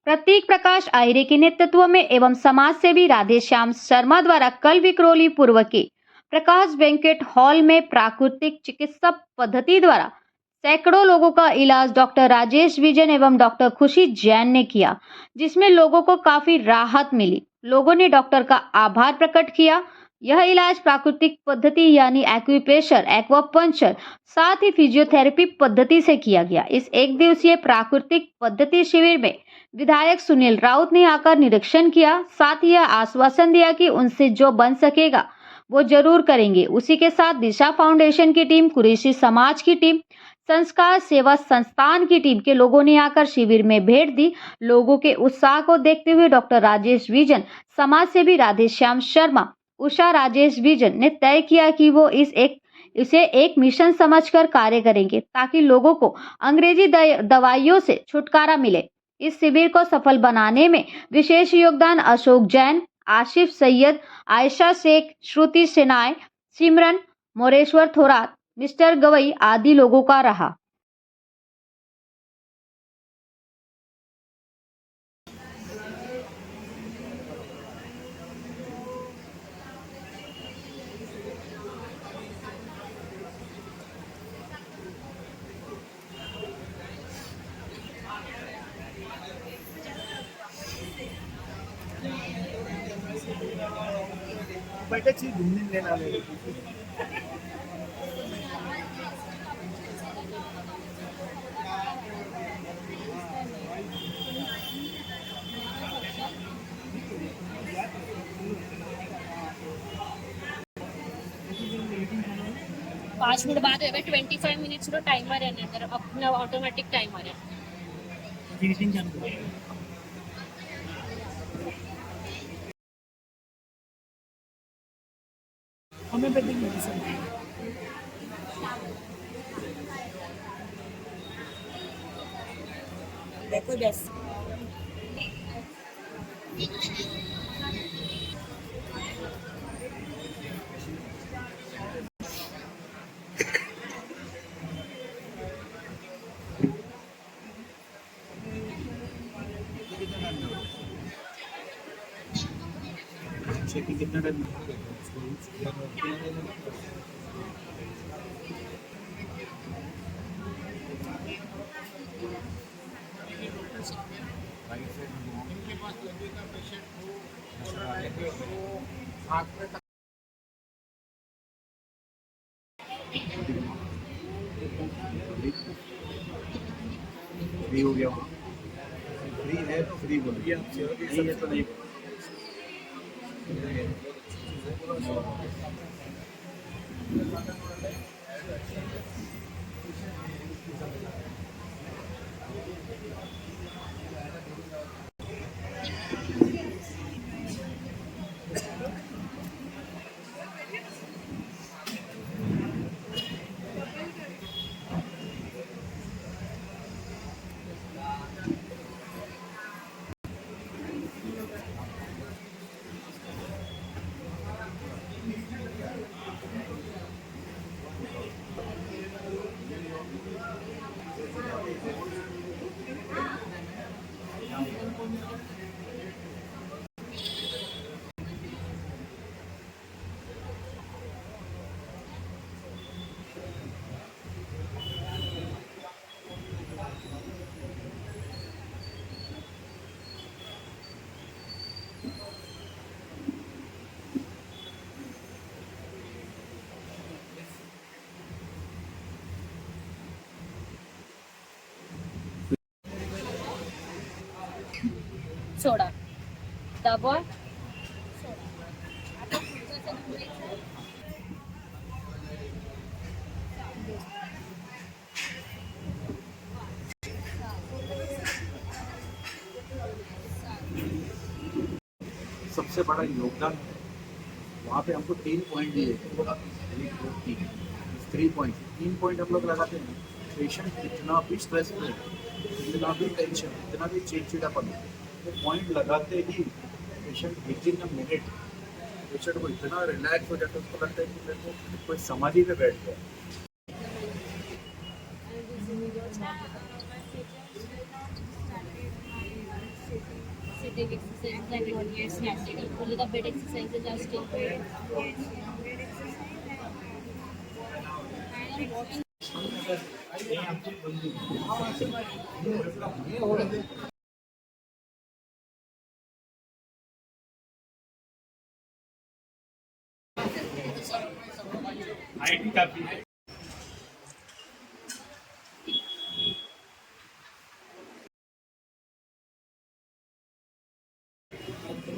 प्रतीक प्रकाश आहिरे के नेतृत्व में एवं समाज सेवी राधेश्याम शर्मा द्वारा कल विक्रोली पूर्व के प्रकाश बैंकेट हॉल में प्राकृतिक चिकित्सा पद्धति द्वारा सैकड़ों लोगों का इलाज डॉक्टर राजेश विजन एवं डॉक्टर खुशी जैन ने किया, जिसमें लोगों को काफी राहत मिली। लोगों ने डॉक्टर का आभार प्रकट किया। यह इलाज प्राकृतिक पद्धति यानी एक्यूप्रेशर, एक्वापंक्चर, साथ ही फिजियोथेरेपी पद्धति से किया गया। इस एक दिवसीय प्राकृतिक पद्धति शिविर में विधायक सुनील राउत ने आकर निरीक्षण किया, साथ ही यह आश्वासन दिया कि उनसे जो बन सकेगा वो जरूर करेंगे। उसी के साथ दिशा फाउंडेशन की टीम, कुरैशी समाज की टीम, संस्कार सेवा संस्थान की टीम के लोगों ने आकर शिविर में भेंट दी। लोगों के उत्साह को देखते हुए डॉक्टर राजेश विजन, समाज सेवी राधेश्याम शर्मा, उषा राजेश विजन ने तय किया कि वो इसे एक मिशन समझकर कार्य करेंगे ताकि लोगों को अंग्रेजी दवाइयों से छुटकारा मिले। इस शिविर को सफल बनाने में विशेष योगदान अशोक जैन, आशिफ सैयद, आयशा शेख, श्रुति सेनाय, सिमरन मोरेश्वर थोरात, मिस्टर गवई आदि लोगों का रहा। बैठक से घूमने लेना ले 5 मिनिट बाद 25 मिनिट्स टाइमर आहे नंतर आपलं ऑटोमॅटिक टाइमर आहे. मीटिंग चालू है। होम्योपैथिक मेडिसिन देखो बेस्ट चेकिंग कितना टाइम फ्री हो गया फ्री है तो फ्री बोलिए नहीं है तो नहीं सोडा दबा सबसे बड़ा योगदान है वहाँ पे हमको 3 पॉइंट दिए 1 2 3 3 पॉइंट 3 पॉइंट हम लोग लगाते हैं। पेशेंट कितना भी स्ट्रेस में, कितना भी टेंशन, कितना भी चिड़चिड़ापन, वो पॉइंट लगाते ही patient within a minute patient को इतना रिलैक्स हो जाता है, उसको लगता है कि मेरे को कोई समाधि में बैठ गया। breathing exercises and all yet static. Only the bed exercises are still bed.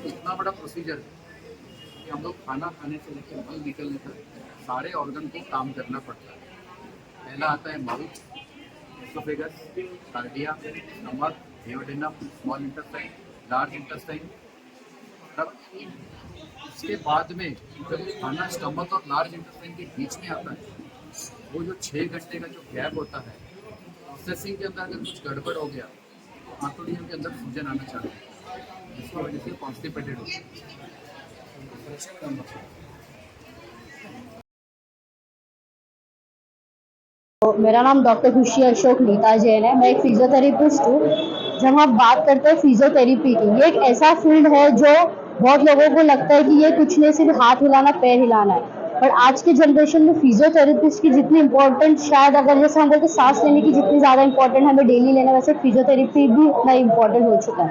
इतना बड़ा प्रोसीजर है कि हम लोग खाना खाने से लेकर मल निकलने तक सारे ऑर्गन को काम करना पड़ता है। पहला आता है mouth, oesophagus, cardia, stomach, duodenum, small intestine, large intestine. तब इसके बाद में जब खाना स्टमक और लार्ज इंटेस्टाइन के बीच में आता है, वो जो 6 घंटे का जो गैप होता है, प्रोसेसिंग के अंदर अगर कुछ गड़बड़ हो गया तो आंतड़ियों के अंदर सूजन आना चालू है, जिसकी वजह से कॉन्स्टिपेटेड होता है। तो मेरा नाम डॉक्टर खुशी अशोक नीता जैन है। मैं एक फिजियोथेरेपिस्ट हूँ। जब हम बात करते हैं फिजियोथेरेपी की, ये एक ऐसा फील्ड है जो बहुत लोगों को लगता है कि ये कुछ नहीं, सिर्फ हाथ हिलाना, पैर हिलाना है। पर आज के जनरेशन में फिजियोथेरेपिस्ट की जितनी इंपॉर्टेंट, शायद अगर जैसे हम बोलते हैं सांस लेने की जितनी ज़्यादा इंपॉर्टेंट हमें डेली लेना, वैसे फिजियोथेरेपी भी उतना इम्पोर्टेंट हो चुका है।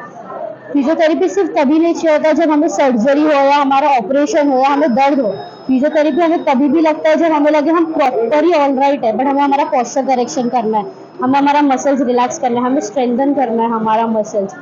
फिजियोथेरेपी सिर्फ तभी नहीं चाहिए होता जब हमें सर्जरी हो या हमारा ऑपरेशन हो या हमें दर्द हो। फिजियोथेरेपी हमें तभी भी लगता है जब हमें लगे हम प्रॉपरली ऑल राइट है, बट हमें हमारा पोस्चर करेक्शन करना है, हमें हमारा मसल्स रिलैक्स करना है, हमें स्ट्रेंथन करना है हमारा मसल्स।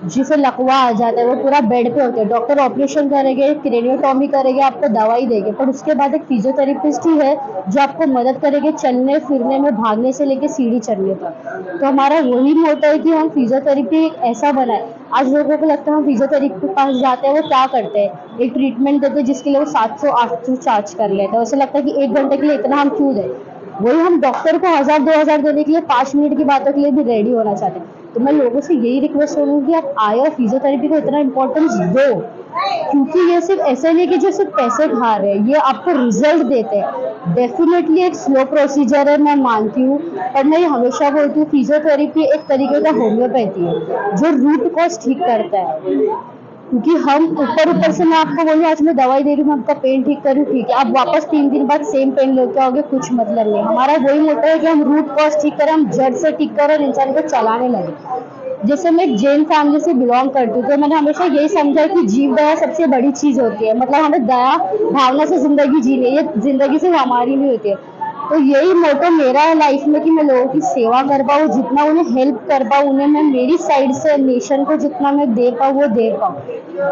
जिसे लकवा आ जाता है वो पूरा बेड पे होते हैं। डॉक्टर ऑपरेशन करेंगे, क्रेनियोटॉमी करेंगे, आपको दवाई देंगे, पर उसके बाद एक फिजियोथेरेपिस्ट ही है जो आपको मदद करेंगे चलने फिरने में, भागने से लेके सीढ़ी चढ़ने तक। तो हमारा वही मोटो है कि हम फिजियोथेरेपी ऐसा बनाए। आज लोगों को लगता है हम फिजियोथेरेपी के पास जाते हैं, वो क्या करते हैं, एक ट्रीटमेंट देते हैं जिसके लिए वो 700-800 चार्ज कर लेते हैं। उसे लगता है कि 1 घंटे के लिए इतना हम क्यों दें। वही हम डॉक्टर को 1000-2000 देने के लिए 5 मिनट की बातों के लिए भी रेडी होना चाहते हैं। तो मैं लोगों से यही रिक्वेस्ट करूँगी कि आप आए और फिजियोथेरेपी को इतना इम्पोर्टेंस दो, क्योंकि ये सिर्फ ऐसे नहीं कि जो सिर्फ पैसे खा रहे हैं, ये आपको रिजल्ट देते हैं। डेफिनेटली एक स्लो प्रोसीजर है, मैं मानती हूँ, पर मैं ये हमेशा बोलती हूँ फिजियोथेरेपी एक तरीके का होम्योपैथी है जो रूट कॉज ठीक करता है। क्योंकि हम ऊपर से मैं आपको बोलूँ आज मैं दवाई दे रही हूँ, मैं आपका पेन ठीक करूँ, ठीक है, आप वापस 3 दिन बाद सेम पेन लेके आओगे, कुछ मतलब नहीं। हमारा वही मोटा है कि हम रूट कॉज ठीक करें, हम जड़ से ठीक करें और इंसान को चलाने लगे। जैसे मैं एक जैन फैमिली से बिलोंग करती हूँ, तो मैंने हमेशा यही समझा कि जीव दया सबसे बड़ी चीज होती है। मतलब हमें दया भावना से जिंदगी जीनी है, ये जिंदगी सिर्फ हमारी नहीं होती है। तो यही मोटो मेरा है लाइफ में कि मैं लोगों की सेवा कर पाऊँ, जितना उन्हें हेल्प कर पाऊँ, उन्हें मैं मेरी साइड से नेशन को जितना मैं दे पाऊँ वो दे पाऊँ।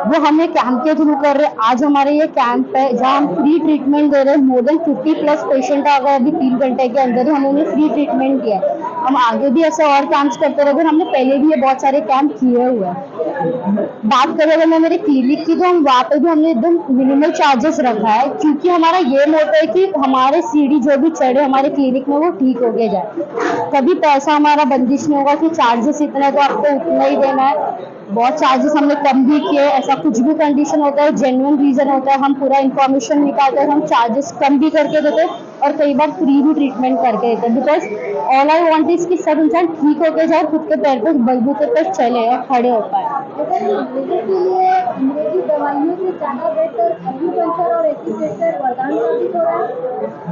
वो हम ये कैंप के थ्रू कर रहे हैं। आज हमारे ये कैंप है जहाँ हम फ्री ट्रीटमेंट दे रहे हैं। मोर देन 50+ पेशेंट आ गए अभी 3 घंटे के अंदर ही, हम उन्हें फ्री ट्रीटमेंट किया है। हम आगे भी ऐसे और कैंप्स करते रहेंगे। हमने पहले भी ये बहुत सारे कैंप किए हुए हैं। बात करें अगर मैं मेरे क्लिनिक की, तो हम वहाँ पे भी हमने एकदम मिनिमल चार्जेस रखा है, क्योंकि हमारा ये मोटो है कि हमारे सीढ़ी जो भी चढ़े हमारे क्लिनिक में वो ठीक हो के जाए। कभी पैसा हमारा बंदिश नहीं होगा कि चार्जेस इतना है तो आपको उतना ही देना है। बहुत चार्जेस हमने कम भी किए, ऐसा कुछ भी कंडीशन होता है, जेन्युइन रीजन होता है, हम पूरा इन्फॉर्मेशन निकालते हैं, हम चार्जेस कम भी करके देते हैं और कई बार फ्री भी ट्रीटमेंट करके देते हैं। Because all I want is कि सब इंसान ठीक होके जाए, खुद के पैर पे बलबूते पे चले और खड़े हो पाए।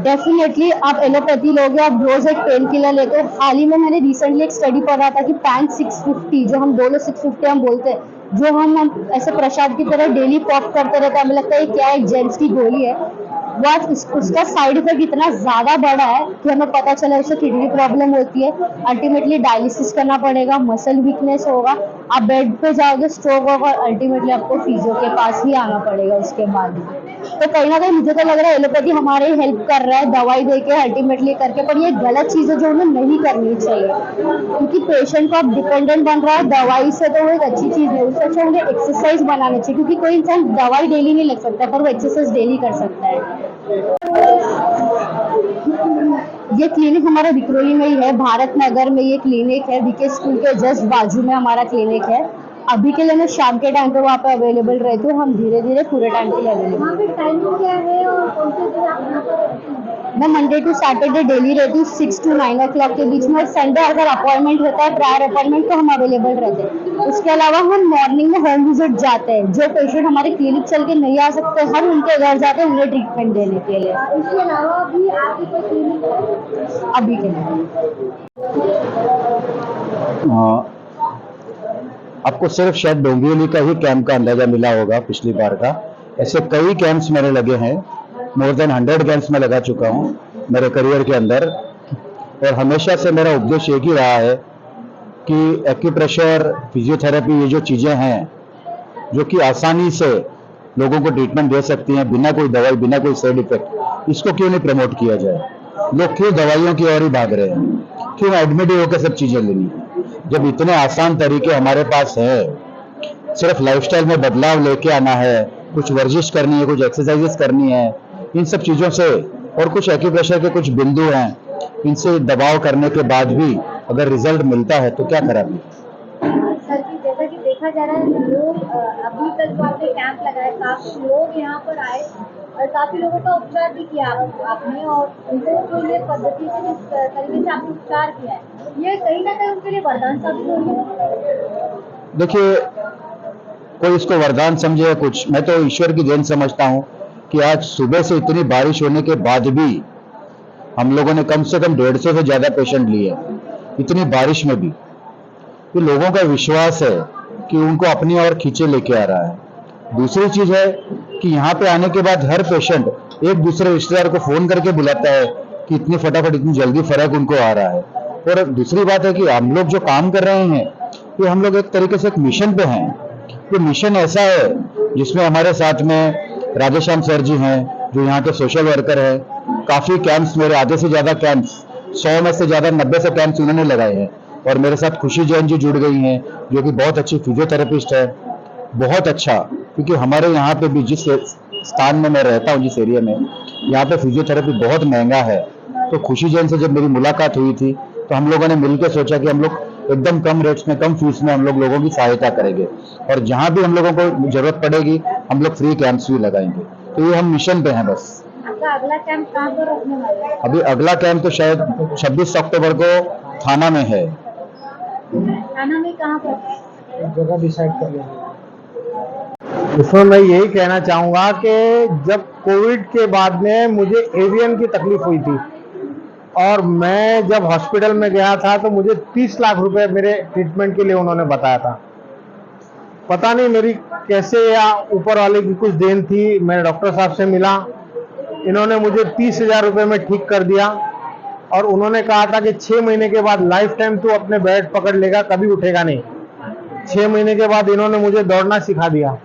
डेफिनेटली आप एलोपैथी लोगे, आप रोज एक पेन किलर लेते हो। हाल ही में मैंने रिसेंटली एक स्टडी पढ़ा था कि पैंट 650, जो हम डोलो 650 हम बोलते हैं, जो हम ऐसे प्रसाद की तरह डेली पॉप करते रहते हैं, हमें लगता है क्या है, एक जेंट्स की गोली है। वो आज उसका साइड इफेक्ट इतना ज्यादा बड़ा है कि हमें पता चला उससे किडनी प्रॉब्लम होती है, अल्टीमेटली डायलिसिस करना पड़ेगा, मसल वीकनेस होगा, आप बेड पे जाओगे, स्ट्रोक होगा और अल्टीमेटली आपको फिजियो के पास ही आना पड़ेगा उसके बाद। तो कहीं ना कहीं मुझे तो लग रहा है एलोपैथी हमारे हेल्प कर रहा है दवाई देके अल्टीमेटली करके, पर ये गलत चीज है जो हमें नहीं करनी चाहिए, क्योंकि पेशेंट को आप डिपेंडेंट बन रहा है दवाई से, तो वो एक अच्छी चीज है। उससे अच्छा उन्हें एक्सरसाइज बनाना चाहिए, क्योंकि कोई इंसान दवाई डेली नहीं ले सकता पर वो एक्सरसाइज डेली कर सकता है। ये क्लिनिक हमारा विक्रोली में ही है, भारत नगर में ये क्लिनिक है, बीके स्कूल के जस्ट बाजू में हमारा क्लिनिक है। अभी के लिए मैं शाम के टाइम पे वहाँ पे अवेलेबल रहती हूँ, हम धीरे धीरे पूरे टाइम के लिए अवेलेबल। टाइमिंग क्या है और कौन से दिन आप यहाँ पर रहती हैं? मैं मंडे टू सैटरडे डेली रहती हूँ 6 to 9 o'clock के बीच में, और संडे अगर अपॉइंटमेंट रहता है, प्रायर अपॉइंटमेंट, तो हम अवेलेबल रहते हैं। उसके अलावा हम मॉर्निंग में होम विजिट जाते हैं, जो पेशेंट हमारे क्लिनिक चल के नहीं आ सकते हम उनके घर जाते हैं उन्हें ट्रीटमेंट देने के लिए। इसके अलावा भी आपकी कोई क्लिनिक है? अभी के लिए आपको सिर्फ शायद डोंबिवली का ही कैंप का अंदाजा मिला होगा पिछली बार का। ऐसे कई कैंप्स मेरे लगे हैं, मोर देन 100 कैंप्स में लगा चुका हूं मेरे करियर के अंदर, और हमेशा से मेरा उद्देश्य एक ही रहा है कि एक्यूप्रेशर, फिजियोथेरेपी, ये जो चीजें हैं जो कि आसानी से लोगों को ट्रीटमेंट दे सकती हैं बिना कोई दवाई, बिना कोई साइड इफेक्ट, इसको क्यों नहीं प्रमोट किया जाए। लोग क्यों दवाइयों की ओर ही भाग रहे हैं, क्यों एडमिट ही होकर सब चीजें लेनी, जब इतने आसान तरीके हमारे पास है। सिर्फ लाइफस्टाइल में बदलाव लेके आना है, कुछ वर्जिश करनी है, कुछ एक्सरसाइजेस करनी है, इन सब चीजों से, और कुछ एक्यूप्रेशर के कुछ बिंदु हैं, इनसे दबाव करने के बाद भी अगर रिजल्ट मिलता है तो क्या खराबी। सर जी, जैसा कि देखा जा रहा है लोग अभी तक जो आपने कैंप लगाए काफी लोग यहाँ पर आए और काफी लोगों का उपचार भी किया आपने, और उनको जो ये पद्धति से जिस तरीके से आपने उपचार किया है ये कहीं ना कहीं उनके लिए वरदान साबित हो गया। देखिए, कोई इसको वरदान समझे या कुछ, मैं तो ईश्वर की देन समझता हूं कि आज सुबह से इतनी बारिश होने के बाद भी हम लोगों ने कम से कम 150 से ज्यादा पेशेंट लिए, इतनी बारिश में भी। तो लोगों का विश्वास है कि उनको अपनी ओर खींचे लेके आ रहा है। दूसरी चीज है कि यहाँ पे आने के बाद हर पेशेंट एक दूसरे रिश्तेदार को फोन करके बुलाता है कि इतनी फटाफट, इतनी जल्दी फर्क उनको आ रहा है। और दूसरी बात है कि हम लोग जो काम कर रहे हैं ये हम लोग एक तरीके से एक मिशन पे हैं। ये मिशन ऐसा है जिसमें हमारे साथ में राधेश्याम सर जी हैं जो यहाँ के सोशल वर्कर हैं। काफी कैंप्स, मेरे आधे से ज्यादा कैंप्स, 100 में से ज्यादा 90 से कैंप्स उन्होंने लगाए हैं। और मेरे साथ खुशी जैन जी जुड़ गई हैं जो कि बहुत अच्छी फिजियोथेरेपिस्ट है, बहुत अच्छा, क्योंकि हमारे यहाँ पे भी जिस स्थान में मैं रहता हूँ, जिस एरिया में, यहाँ पे फिजियोथेरेपी बहुत महंगा है। तो खुशी जैन से जब मेरी मुलाकात हुई थी तो हम लोगों ने मिलकर सोचा कि हम लोग एकदम कम रेट्स में, कम फीस में हम लोग लोगों की सहायता करेंगे, और जहाँ भी हम लोगों को जरूरत पड़ेगी हम लोग फ्री कैंप्स भी लगाएंगे। तो ये हम मिशन पे हैं बस। आपका अगला कैंप कहाँ पर रखने वाला है? अभी अगला कैंप तो शायद 26 अक्टूबर को थाना में है। थाना में कहाँ पर? जगह डिसाइड कर लेंगे। इसमें मैं यही कहना चाहूँगा कि जब कोविड के बाद में मुझे एवियन की तकलीफ हुई थी और मैं जब हॉस्पिटल में गया था तो मुझे 30 लाख रुपए मेरे ट्रीटमेंट के लिए उन्होंने बताया था। पता नहीं मेरी कैसे या ऊपर वाले की कुछ देन थी, मैं डॉक्टर साहब से मिला, इन्होंने मुझे 30,000 रुपये में ठीक कर दिया और उन्होंने कहा था कि 6 महीने के बाद लाइफ टाइम तू अपने बेड पकड़ लेगा, कभी उठेगा नहीं। 6 महीने के बाद इन्होंने मुझे दौड़ना सिखा दिया।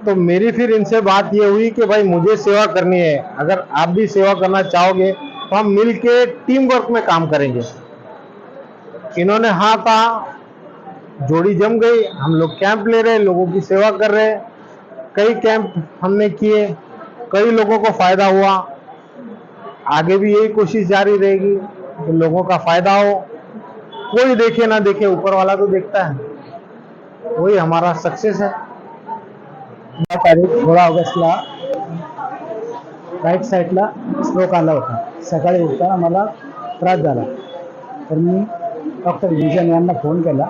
तो मेरी फिर इनसे बात ये हुई कि भाई मुझे सेवा करनी है, अगर आप भी सेवा करना चाहोगे तो हम मिल के टीम वर्क में काम करेंगे। इन्होंने हाँ कहा, जोड़ी जम गई, हम लोग कैंप ले रहे, लोगों की सेवा कर रहे, कई कैंप हमने किए, कई लोगों को फायदा हुआ। आगे भी यही कोशिश जारी रहेगी कि लोगों का फायदा हो। कोई देखे ना देखे, ऊपर वाला तो देखता है, वही हमारा सक्सेस है। 16 ऑगस्टला राईट साईडला स्ट्रोक आला होता, सकाळी उठताना मला त्रास झाला, तर मी डॉक्टर विजन यांना फोन केला,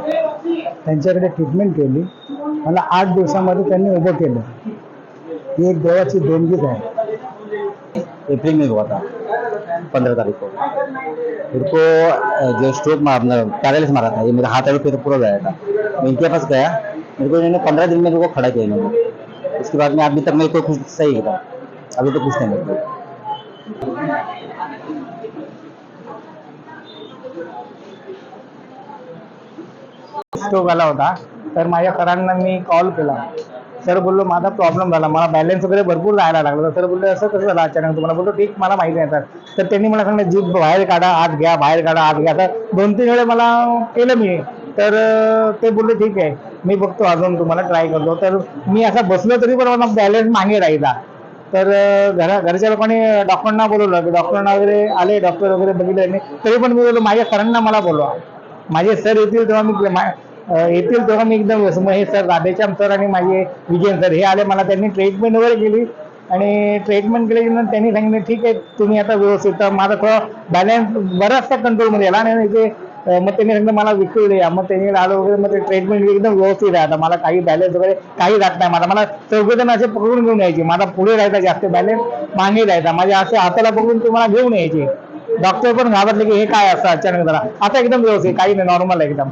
त्यांच्याकडे ट्रीटमेंट केली, मला 8 दिवसामध्ये त्यांनी उभं केलं। ही एक देवाची देणगीच आहे। अप्रैल में हुआ था 15 तारीख को। मेरे को जो स्ट्रोक मारना, पैरालिसिस मारा था, ये मेरा हाथ अभी पूरा गया था। मैं इनके पास गया, मेरे को इन्होंने 15 दिन में मेरे को खड़ा किया इन्होंने। उसके बाद में अभी तक मेरे को कुछ सही था, अभी तो कुछ नहीं मेरे को। स्ट्रोक आला होता, तर माझ्या सरांना मी कॉल केला। सर बोललो माझा प्रॉब्लेम झाला, मला बॅलन्स वगैरे भरपूर जायला लागला। सर बोलले असं कसं झालं अचानक तुम्हाला? बोललो ठीक, मला माहिती नाही सर। तर त्यांनी मला सांगितलं जीभ बाहेर काढा, आत घ्या, बाहेर काढा, आत घ्या। तर 2-3 वेळे मला केलं मी, तर ते बोलले ठीक आहे, मी बघतो, अजून तुम्हाला ट्राय करतो। तर मी असं बसलो तरी पण मला बॅलन्स मागे राहिला। तर घरच्या लोकांनी डॉक्टरांना बोलवलं, डॉक्टरांना वगैरे आले, डॉक्टर वगैरे बघितले, तरी पण मी बोललो माझ्या सरांना मला बोलवा, माझे सर येतील तेव्हा मी एकदम मग हे सर राधेश्याम सर आणि माझे विजयन सर हे आले, मला त्यांनी ट्रीटमेंट वगैरे केली आणि ट्रीटमेंट केल्यानंतर त्यांनी सांगितलं ठीक आहे तुम्ही आता व्यवस्थित। तर माझा थोडा बॅलन्स बराचसा कंट्रोलमध्ये आला आणि ते मग त्यांनी सांगितलं मला विकूया. मग त्यांनी आलो वगैरे, मग ते ट्रीटमेंट एकदम व्यवस्थित राहतं. मला काही बॅलन्स वगैरे काही राहत नाही. मला चौघजण असे पकडून घेऊन यायचे. माझा पुढे राहायचा जास्त बॅलन्स, मागे राहायचा. माझ्या असे हाताला पकडून ते मला घेऊन यायचे. डॉक्टर पण घाबरले की हे काय असं अचानक झाला. आता एकदम व्यवस्थित, काही नाही, नॉर्मल एकदम.